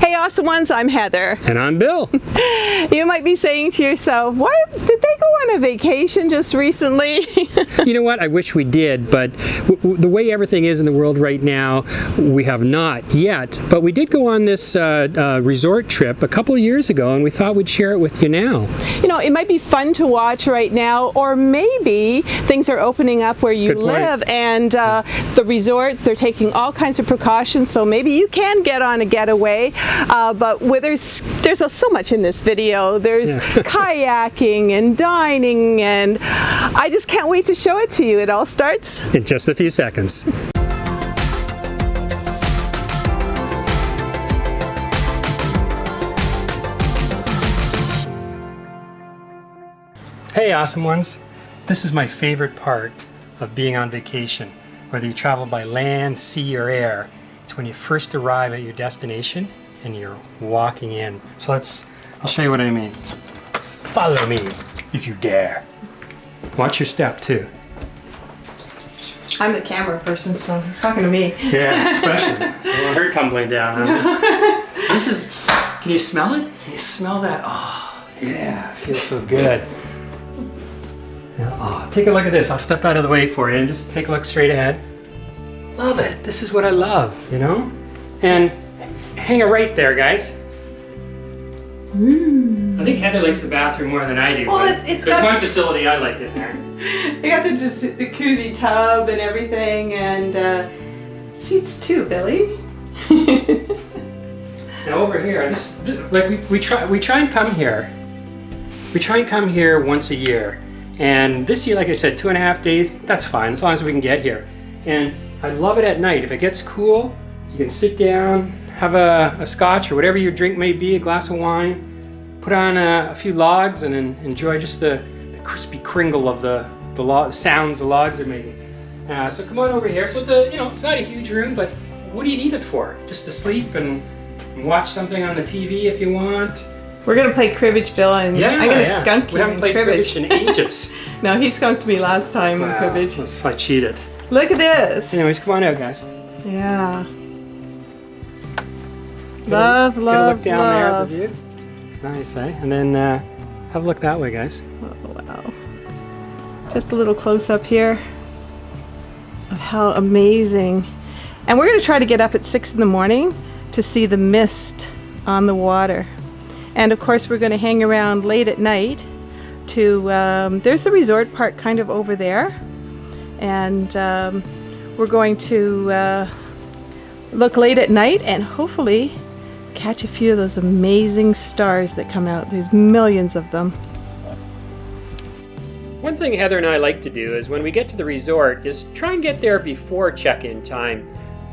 Hey awesome ones, I'm Heather. And I'm Bill. You might be saying to yourself, what? Did they go on a vacation just recently? You know what? I wish we did, but the way everything is in the world right now, we have not yet. But we did go on this resort trip a couple of years ago, and we thought we'd share it with you now. You know, it might be fun to watch right now, or maybe things are opening up where you live, and the resorts, they're taking all kinds of precautions, so maybe you can get on a getaway. But there's so much in this video. There's kayaking and dining, and I just can't wait to show it to you. It all starts in just a few seconds. Hey awesome ones, this is my favorite part of being on vacation. Whether you travel by land, sea, or air, it's when you first arrive at your destination and you're walking in. So I'll show you what I mean. Follow me if you dare. Watch your step too. I'm the camera person, so he's talking to me. Yeah, especially. I don't want her tumbling down. This is, can you smell it? Can you smell that? Oh, yeah, it feels so good. Yeah, oh, take a look at this. I'll step out of the way for you and just take a look straight ahead. Love it. This is what I love, you know? And hang it right there, guys. I think Heather likes the bathroom more than I do. Well, it's got one facility I like in there. They got the jacuzzi tub and everything, and seats too, Billy. Now over here, we try and come here. We try and come here once a year, and this year, like I said, 2.5 days. That's fine as long as we can get here. And I love it at night. If it gets cool, you can sit down, have a scotch or whatever your drink may be, a glass of wine, put on a few logs, and then enjoy just the crispy kringle of the sounds the logs are making. So come on over here. So it's not a huge room, but what do you need it for? Just to sleep and watch something on the TV if you want. We're gonna play cribbage, Bill, and I'm gonna skunk you. We haven't played cribbage in ages. No, he skunked me last time in cribbage. I cheated. Look at this. Anyways, come on out, guys. Yeah. Love, get a look down there at the view. Nice, eh? And then have a look that way, guys. Oh, wow. Just a little close up here of how amazing. And we're going to try to get up at 6 in the morning to see the mist on the water. And of course, we're going to hang around late at night to, there's the resort park kind of over there. And we're going to look late at night and hopefully catch a few of those amazing stars that come out. There's millions of them. One thing Heather and I like to do is when we get to the resort is try and get there before check-in time.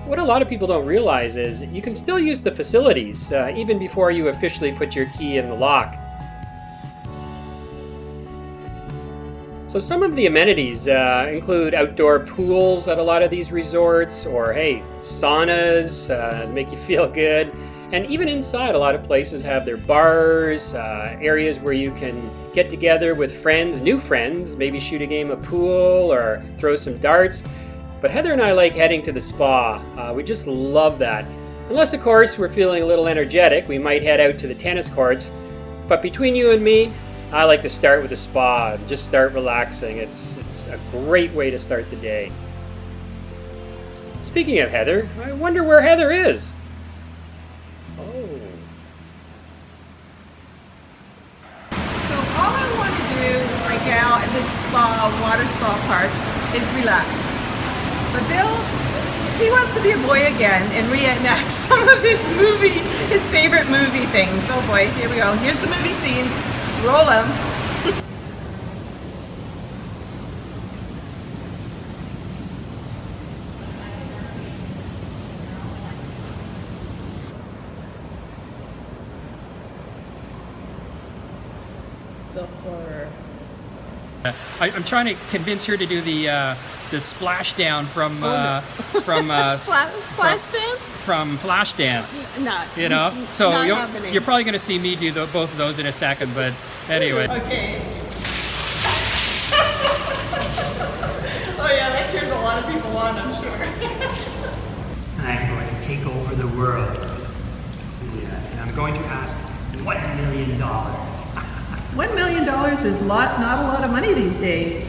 What a lot of people don't realize is you can still use the facilities even before you officially put your key in the lock. So some of the amenities include outdoor pools at a lot of these resorts, or hey, saunas make you feel good. And even inside, a lot of places have their bars, areas where you can get together with friends, new friends, maybe shoot a game of pool or throw some darts. But Heather and I like heading to the spa. We just love that. Unless, of course, we're feeling a little energetic, we might head out to the tennis courts. But between you and me, I like to start with a spa and just start relaxing. It's a great way to start the day. Speaking of Heather, I wonder where Heather is. At this water spa park is relax. But Bill, he wants to be a boy again and reenact some of his favorite movie things. Oh boy, here we go. Here's the movie scenes. Roll them. The horror. I'm trying to convince her to do the splashdown from Flashdance. Not. You know, so not you're probably going to see me do both of those in a second. But anyway. Okay. Oh yeah, that turns a lot of people on, I'm sure. I'm going to take over the world. Yes. Yes, and I'm going to ask $1 million. $1 million is not a lot of money these days.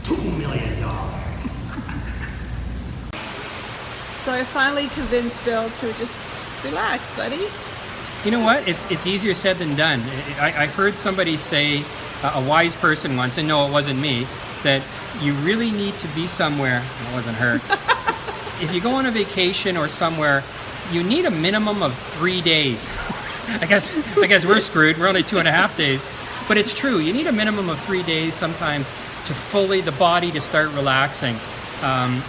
$2 million. So I finally convinced Bill to just relax, buddy. You know what? It's easier said than done. I've heard somebody say, a wise person once, and no, it wasn't me, that you really need to be somewhere. It wasn't her. If you go on a vacation or somewhere, you need a minimum of 3 days. I guess we're screwed. We're only 2.5 days. But it's true. You need a minimum of 3 days sometimes to the body to start relaxing.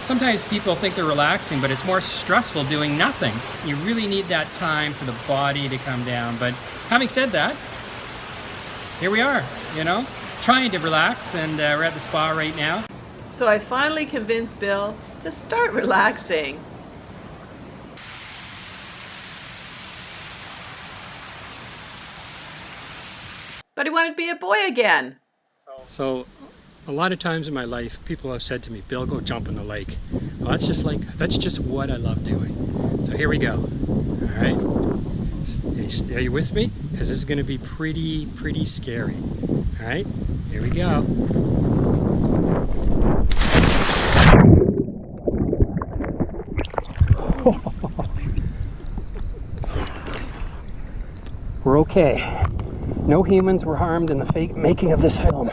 Sometimes people think they're relaxing, but it's more stressful doing nothing. You really need that time for the body to come down. But having said that, here we are, trying to relax, and we're at the spa right now. So I finally convinced Bill to start relaxing. But he wanted to be a boy again. So a lot of times in my life, people have said to me, Bill, go jump in the lake. Well, that's just what I love doing. So here we go. All right. Are you with me? Because this is going to be pretty scary. All right, here we go. We're okay. No humans were harmed in the making of this film.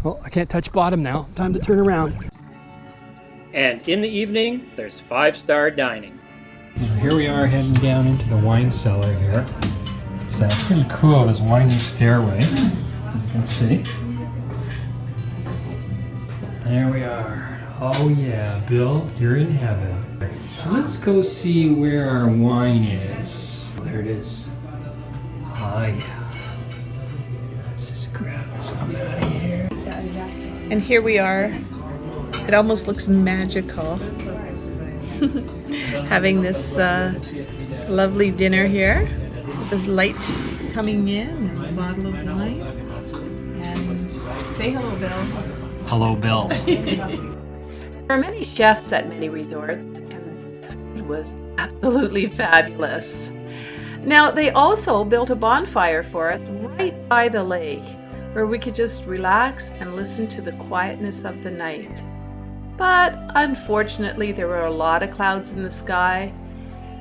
Well, I can't touch bottom now. Time to turn around. And in the evening, there's 5-star dining. Here we are heading down into the wine cellar here. It's pretty cool, this winding stairway, as you can see. There we are. Oh yeah, Bill, you're in heaven. So let's go see where our wine is. There it is. Oh yeah. Let's just grab this one out of here. And here we are. It almost looks magical. Having this lovely dinner here. With the light coming in and a bottle of wine. And say hello, Bill. Hello, Bill. There are many chefs at many resorts, and it was absolutely fabulous. Now, they also built a bonfire for us right by the lake, where we could just relax and listen to the quietness of the night. But unfortunately, there were a lot of clouds in the sky,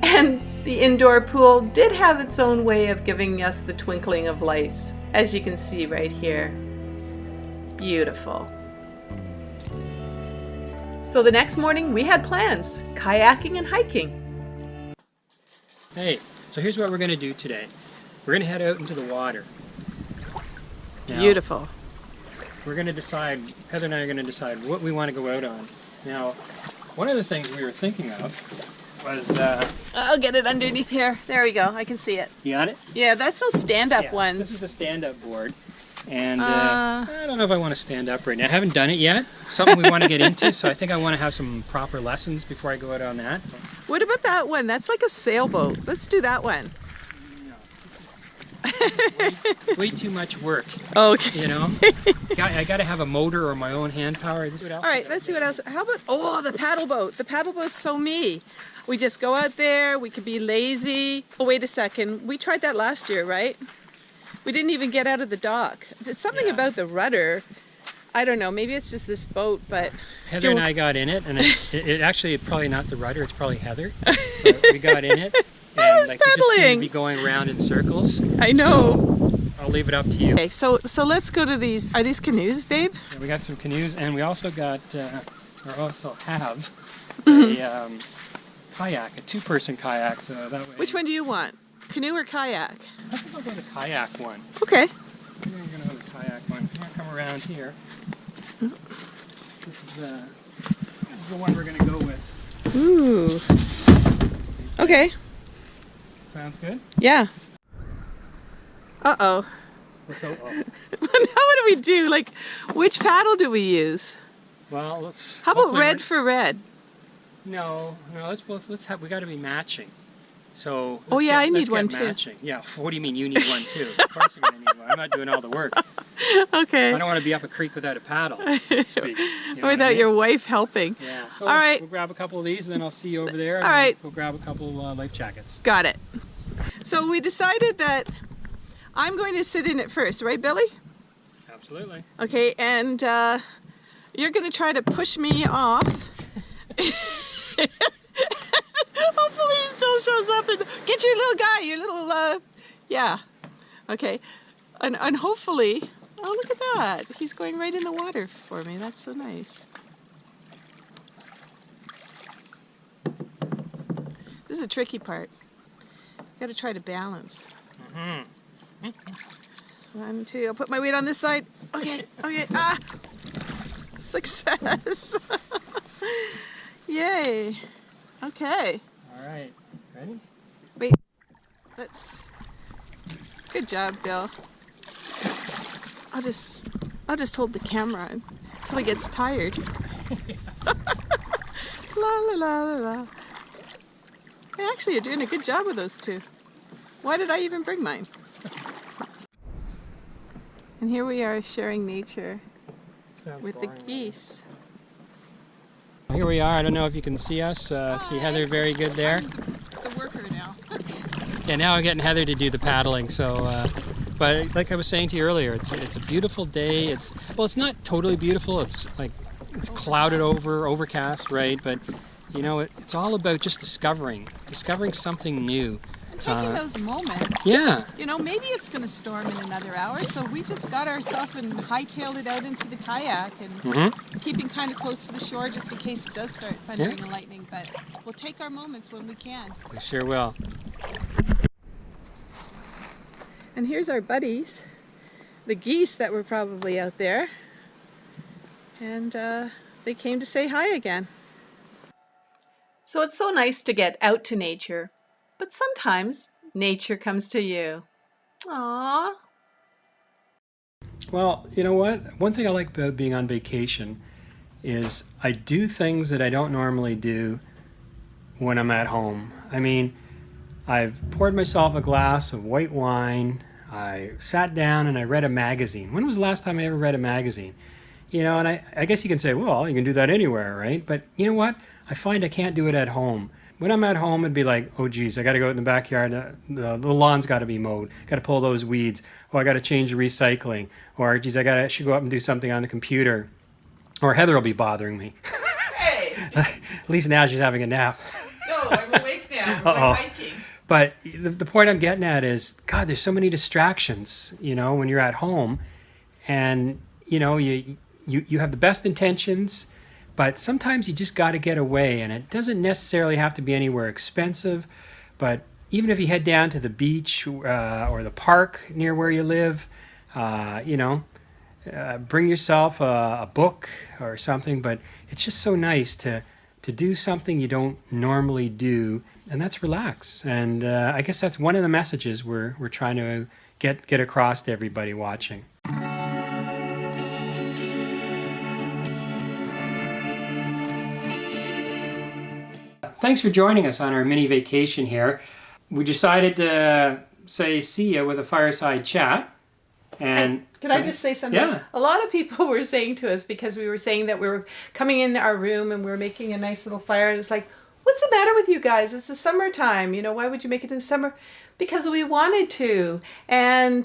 and the indoor pool did have its own way of giving us the twinkling of lights, as you can see right here. Beautiful. So the next morning we had plans, kayaking and hiking. Hey, so here's what we're going to do today. We're going to head out into the water. Now, Beautiful. we're going to decide, Heather and I are going to decide what we want to go out on. Now, one of the things we were thinking of was... I'll get it underneath here. There we go. I can see it. you got it? Yeah, that's those stand-up Yeah, ones. This is the stand-up board. And I don't know if I want to stand up right now. I haven't done it yet. Something we want to get into, so I think I want to have some proper lessons before I go out on that. What about that one? That's like a sailboat. Let's do that one. Way too much work, Okay. you know? I got to have a motor or my own hand power. All right, let's see what else. How about, the paddle boat. The paddle boat's so me. We just go out there. We could be lazy. Oh, wait a second. We tried that last year, right? We didn't even get out of the dock. It's something about the rudder. I don't know. Maybe it's just this boat, but... Heather and I got in it, and it actually, it's probably not the rudder. It's probably Heather. But we got in it. And I was you just seem to pedaling. be going around in circles. I know. So I'll leave it up to you. Okay, so let's go to these. Are these canoes, babe? Yeah, we got some canoes, and we also got, or also have, a kayak, a 2-person kayak. So that way. Which one do you want? Canoe or kayak? I think I'll go the kayak one. Okay. I think I'm going to go the kayak one. I'm going to come around here. This is the one we're going to go with. Ooh. Okay. Sounds good? Yeah. Uh-oh. Let's now What do we do? Like, which paddle do we use? Well, let's... How about hopefully red for red? No, let's have, we got to be matching. So Oh, yeah, I let's need one get too. matching. Yeah, what do you mean you need one too? Of course you're going to need one. I'm not doing all the work. Okay. I don't want to be up a creek without a paddle, so to speak. You know what I Without mean? your wife helping. Yeah. So All right. we'll grab a couple of these and then I'll see you over there. And All right. We'll grab a couple life jackets. Got it. So we decided that I'm going to sit in it first, right, Billy? Absolutely. Okay, and you're going to try to push me off. Hopefully he still shows up and get your little guy, your little, yeah. Okay, and hopefully, oh, look at that. He's going right in the water for me. That's so nice. This is a tricky part. Got to try to balance. Mm-hmm. 1, 2, I'll put my weight on this side. Okay, okay, ah! Success! Yay! Okay. All right. Ready? Wait, let's... Good job, Bill. I'll just hold the camera until he gets tired. La la la la la. Hey, actually, you're doing a good job with those two. Why did I even bring mine? And here we are sharing nature with the geese. Here we are. I don't know if you can see us. See Heather very good there. The worker now. Yeah, now I'm getting Heather to do the paddling. So, but like I was saying to you earlier, it's a beautiful day. It's not totally beautiful. It's like it's clouded over, overcast, right? But you know, it's all about just discovering something new. And taking those moments. Yeah. You know, maybe it's going to storm in another hour, so we just got ourselves and hightailed it out into the kayak and keeping kind of close to the shore just in case it does start thundering and lightning. But we'll take our moments when we can. We sure will. And here's our buddies, the geese that were probably out there. And they came to say hi again. So it's so nice to get out to nature, but sometimes nature comes to you. Aww. Well, you know what? One thing I like about being on vacation is I do things that I don't normally do when I'm at home. I mean, I've poured myself a glass of white wine. I sat down and I read a magazine. When was the last time I ever read a magazine? You know, and I guess you can say, well, you can do that anywhere, right? But you know what? I find I can't do it at home. When I'm at home, it'd be like, oh, geez, I got to go out in the backyard. The lawn's got to be mowed. Got to pull those weeds. Oh, I got to change the recycling. Or, geez, I should go up and do something on the computer. Or Heather will be bothering me. Hey! At least now she's having a nap. No, I'm awake now. We're going hiking. But the point I'm getting at is, God, there's so many distractions, you know, when you're at home. And, you know, you have the best intentions, but sometimes you just got to get away. And it doesn't necessarily have to be anywhere expensive. But even if you head down to the beach or the park near where you live, you know, bring yourself a book or something. But it's just so nice to do something you don't normally do, and that's relax. And I guess that's one of the messages we're trying to get across to everybody watching. Thanks for joining us on our mini vacation here. We decided to say see ya with a fireside chat. And can I just say something? Yeah. A lot of people were saying to us, because we were saying that we were coming in our room and we were making a nice little fire, and it's like, what's the matter with you guys? It's the summertime. You know, why would you make it in the summer? Because we wanted to. And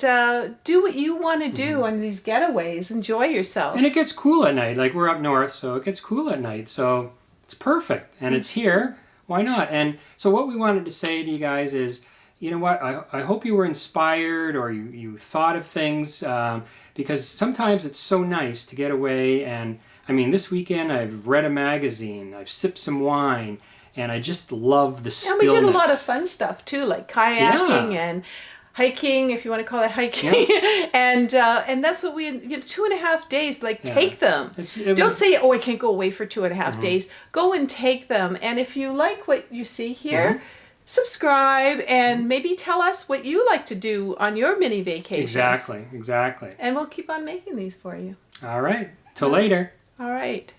do what you want to do on these getaways. Enjoy yourself. And it gets cool at night. Like, we're up north, so it gets cool at night. So it's perfect. And it's here. Why not? And so what we wanted to say to you guys is, you know what, I hope you were inspired or you thought of things, because sometimes it's so nice to get away. And I mean, this weekend I've read a magazine, I've sipped some wine, and I just love the stillness. And we did a lot of fun stuff too, like kayaking and hiking, if you want to call it hiking. Yeah. and that's what we, 2.5 days, like take them. Don't say, oh, I can't go away for 2.5 days. Go and take them. And if you like what you see here, subscribe and maybe tell us what you like to do on your mini vacations. Exactly. And we'll keep on making these for you. All right. Till later. All right.